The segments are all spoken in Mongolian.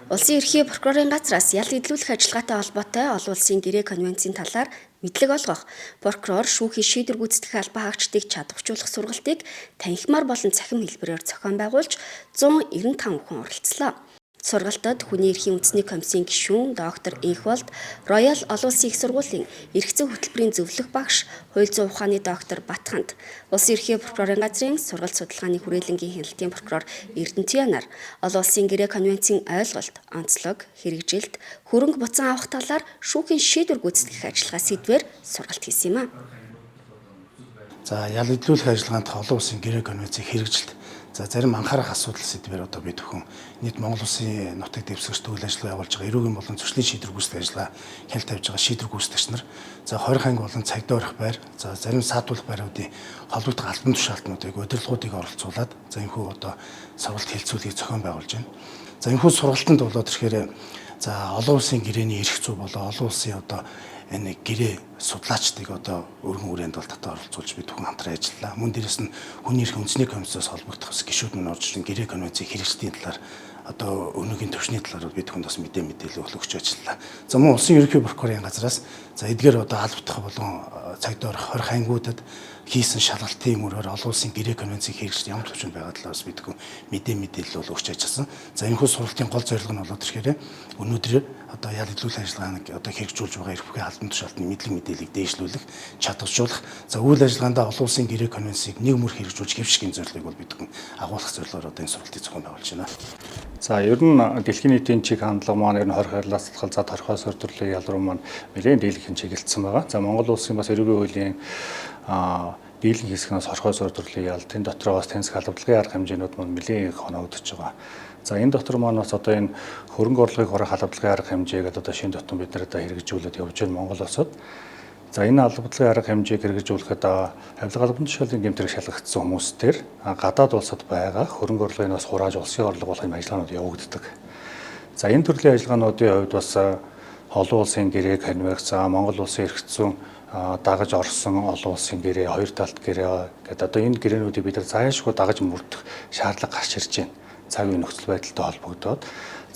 Улсын ерхий прокурорын газраас ял идлүүлэх ажиллагаатай холбоотой олон улсын гэрээ конвенцийн талаар мэдлэг олгох, прокурор шүүхийн шийдвэр гүйцэтгэх албан хаагчдыг чадваржуулах сургалтыг танхимаар болон цахим хэлбэрээр зохион байгуулж 195 хүн оролцлоо. Сургалтад хүний эрхийн үндэсний комиссийн гишүүн доктор Ихволд, Роял олон улсын их сургуулийн эрхцэн хөтөлбөрийн зөвлөх багш, хууль зүйн ухааны доктор Батханд, улсын ерхий прокурорын газрын сургалт судалгааны хүрээлэнгийн хяналтын прокурор Эрдэнэтийн нар олон улсын гэрээ конвенцийн ойлголт, онцлог, хэрэгжилт, хөрөнгө буцаан авах талаар шүүхийн шийдвэр гүйцэтгэх ажиллагаа сэдвээр сургалт хийсэн юм а. За ял идлүүлэх ажиллагаанд олон улсын гэрээ конвенцийн хэрэгжилт зарим анхаарах асуудал сэдвээр одоо бид бүхэн нийт Монгол Улсын нутаг дэвсгэрч үйл ажиллагаа явуулж байгаа эрүүгийн болон зөрчлийн шийдвэр гүйцэтгэх ажиллагаа хяналт тавьж байгаа шийдвэр гүйцэтгэгч нар 20 анги болон цагдаа орох байр зарим саатуулах байруудын холбогдох албан тушаалтнуудыг удирдлагуудыг оролцуулаад энэхүү одоо сургалт хэлцүүлгийг зохион байгуулж байна. Энэхүү сургалтанд болоод ирэхээр олон улсын гэрээний эрх зүй болоо олон улсын одоо энэ гэрээ судлаачдыг одоо өргөн хүрээнд бол татаа оролцуулж бид бүхэн хамтран ажиллалаа. Мөн дээрэс нь хүний эрхийн үндэсний комиссоос холбогдох гишүүд нь орж ирсэн гэрээ конвенцийн хэрэгжлийн талаар одоо өнөөгийн төвшний талаар бид бүхэнд бас мэдээлэл өгч ажиллалаа. Мөн улсын ерөнхий прокурорын газраас эдгээр одоо албадах болон цагдаа орох 20 ангиудад хийсэн шалгалтын мөрөөр олон улсын гэрээ конвенцийн хэрэгжил ямар төвчөнд байгаа талаас бид бүхэн мэдээлэл бол өгч ажилласан. Энэхүү сургалтын гол зорилго нь болоод ирэхээр өнөөдөр одоо ял идлүүлэх ажиллагааг одоо хэрэгжүүлж байгаа эрх бүхий албан тушаалтны мэдээллийг дээшлүүлэх, чадваржуулах, үйл ажиллагаанд олон улсын гэрээ конвенцийг нэг мөр хэрэгжүүлж хэвшигний зорилгыг бол бид бүхэн агуулгах зорилгоор одоо энэ сургалтыг зохион байгуулж байна. За ер нь дэлхийн нийтийн чиг хандлага маань ер нь 20 харлаас татгал торхой сөрдөрлөгийн ял руу маань нэлээд дийлэнх чиглэлсэн байгаа. Монгол улсын бас эрүүгийн хуулийн дийлэнх хэсгээс хорхой сөрдөрлөгийн ял тэн дотор бас таньс халдлагын арга хэмжээнүүд маань нэлээд их хоногдож байгаа. Энэ дотор маань бас одоо энэ хөрөнгө орлогыг хорох халдлагын арга хэмжээг одоо шинэ дотн бид нарт хэрэгжүүлээд явж байна Монгол улсад. Энэ халдлагын арга хэмжээг хэрэгжүүлэхэд авилга албан тушаалын гэмтрэг шалгагдсан хүмүүстээр гадаад улсад байгаа хөрөнгө орлогыг бас хурааж улсын орлого болох юм ажиллагаанууд явагддаг. Энэ төрлийн ажиллагаануудын хувьд бас олон улсын гэрээ конвенц, Монгол улсын эрх зүйн дагаж орсон олон улсын гэрээ, хоёр талт гэрээ гэдэг одоо энэ гэрээнүүдийг бид нар зайлшгүй дагаж мөрдөх шаардлага гарч ирж байна. Цагийн нөхцөл байдалтай холбогдоод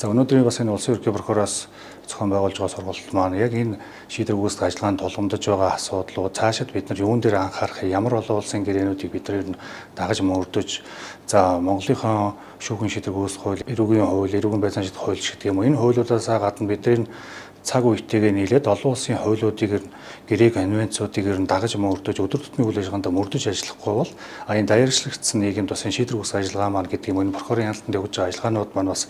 өнөөдрийн бас энэ улсын ерхий прокуророос зохион байгуулж байгаа сургалт маань яг энэ шийдвэр гүйцэтгэх ажиллагаанд тулгамдж байгаа асуудлууд цаашид бид нар юун дээр анхаарах, ямар олон улсын гэрээнүүдийг бид нар дагаж мөрдөж Монголынхон шүүхийн шийдвэр гүйцэтгэх хууль, эрүүгийн хууль, эрүүгийн байцаан шийдэх хууль гэдэг юм уу энэ хуулиудаас гадна бид нар цаг үетэйгээ нийлээд олон улсын хуулиудыг гэрээ конвенцуудыг дагаж мөрдөж өдөр тутмын үйл ажиллагаанд мөрдөж ажиллахгүй бол энэ даяарчлагдсан нийгэмд бас энэ шийдвэр гүйцэтгэх ажиллагаа маань гэдэг юм энэ прокурорын хяналтанд явж байгаа ажиллагаанууд маань бас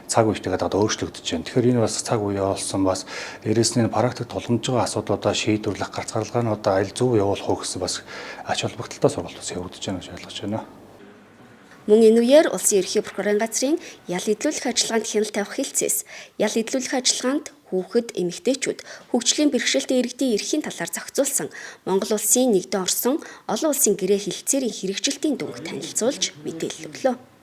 цаг үетэйгээ өөрчлөгдөж байна. Тэгэхээр энэ бас цаг үе болсон бас дээрээс нь практик тулгамж байгаа асуудлуудаа шийдвэрлэх гарц гаргалгаануудаа аль зөв явуулах уу гэсэн бас ач холбогдолтой сургалт бас явагдаж байна гэж ойлгож байна. Мөн энэ үеэр улсын ерхий прокурорын газрын ял идлүүлэх ажиллагаанд хяналт тавих хэлцээс ял идлүүлэх ажиллагаанд хүүхэд, эмэгтэйчүүд, хөгжлийн бэрхшээлтэй иргэдийн эрхийн талаар зохицуулсан Монгол улсын нэгдэн орсон олон улсын гэрээ хэлэлцээрийн хэрэгжилтийн дүнг танилцуулж мэдээлэл өглөө.